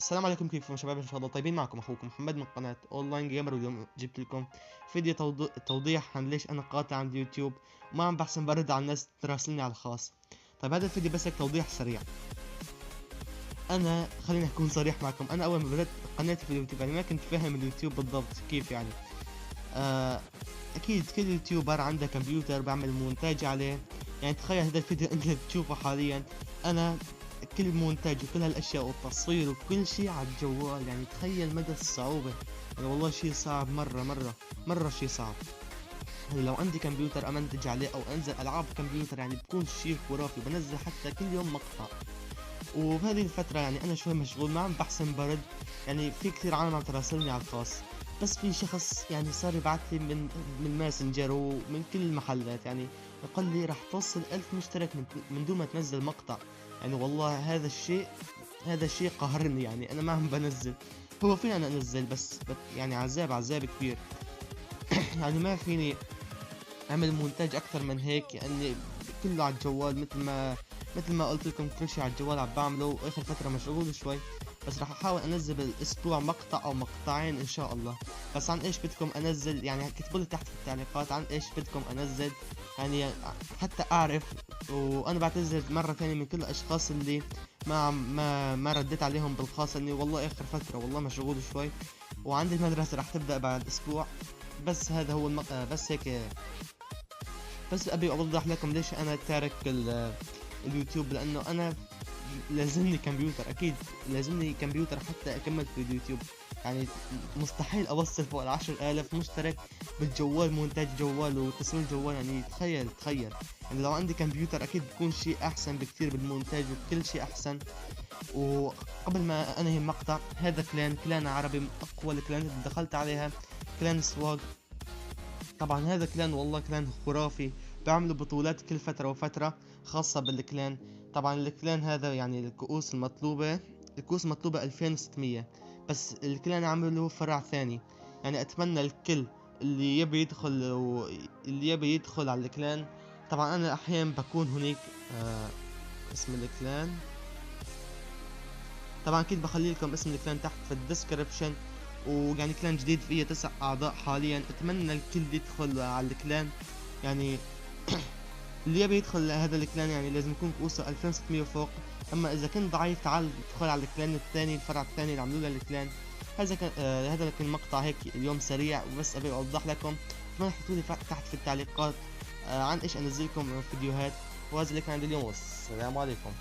السلام عليكم، كيفكم شباب؟ ان شاء الله طيبين. معكم اخوكم محمد من قناه اونلاين جيمر، واليوم جبت لكم فيديو توضيح عن ليش انا قاطع عن اليوتيوب وما عم بحسن برد على الناس تراسلني على الخاص. طيب هذا الفيديو بس هيك توضيح سريع. خليني اكون صريح معكم. انا اول ما بدأت قناتي في اليوتيوب يعني ما كنت فاهم اليوتيوب بالضبط كيف يعني. اكيد كل يوتيوبر عنده كمبيوتر بعمل مونتاج عليه. يعني تخيل هذا الفيديو انت بتشوفه حاليا، انا كل المونتاج وكل هالاشياء والتصوير وكل شيء على الجوال. يعني تخيل مدى الصعوبة. يعني والله شيء صعب مرة شيء صعب. يعني لو عندي كمبيوتر امنتج عليه او انزل العاب كمبيوتر يعني بكون شيء خرافي. بنزل حتى كل يوم مقطع. وبهذه الفترة يعني أنا شوي مشغول، ما عم بحسن برد. يعني في كثير عالم عم تراسلني على الخاص، بس في شخص يعني صار يبعث لي من ماسنجر ومن كل المحلات، يعني يقول لي راح توصل 1000 مشترك من دون ما تنزل مقطع. يعني والله هذا الشيء قهرني. يعني أنا ما عم بنزل. هو فيني أنا أنزل بس يعني عذاب كبير. يعني ما فيني أعمل مونتاج أكثر من هيك، يعني كله على الجوال. مثل ما قلت لكم كل شيء على الجوال عم بعمله، واخر فتره مشغول شوي. بس راح احاول انزل بالاسبوع مقطع او مقطعين ان شاء الله. بس عن ايش بدكم انزل؟ يعني اكتبوا لي تحت في التعليقات عن ايش بدكم انزل، يعني حتى اعرف. وانا بعتذر مره ثانيه من كل الاشخاص اللي ما رديت عليهم بالخاص، اني والله اخر فتره والله مشغول شوي، وعندي المدرسه راح تبدا بعد اسبوع. بس هذا هو بس هيك. بس ابي اوضح لكم ليش انا تارك اليوتيوب. لانه انا لازمني كمبيوتر، اكيد لازمني كمبيوتر حتى اكمل في اليوتيوب. يعني مستحيل اوصل فوق 10,000 مشترك بالجوال، مونتاج جوال وتصوير جوال. يعني تخيل. يعني لو عندي كمبيوتر اكيد بكون شيء احسن بكثير بالمونتاج وكل شيء احسن. وقبل ما انهي المقطع، هذا كلان عربي من اقوى الكلانات اللي دخلت عليها، كلان سواق. طبعا هذا كلان والله كلان خرافي، بعملوا بطولات كل فترة وفترة خاصة بالكلان. طبعا الكلان هذا يعني الكؤوس المطلوبة 2600. بس الكلان عملوا فرع ثاني. يعني اتمنى الكل اللي يبي يدخل على الكلان. طبعا انا احيانا بكون هناك. اسم الكلان طبعا اكيد بخلي لكم اسم الكلان تحت في الديسكربشن. ويعني كلان جديد فيه 9 اعضاء حاليا. اتمنى الكل يدخل على الكلان. يعني اللي يبي يدخل هذا الكلان يعني لازم يكون كؤوسه 2600 فوق. اما اذا كنت ضعيف تعال ادخل على الكلان الثاني، الفرع الثاني اللي عملوا له الكلان. هذا كان مقطع هيك اليوم سريع، وبس ابي اوضح لكم. اتمنى تحطوا لي تحت في التعليقات عن ايش انزل لكم فيديوهات. وهذا اللي كان عندي اليوم، والسلام عليكم.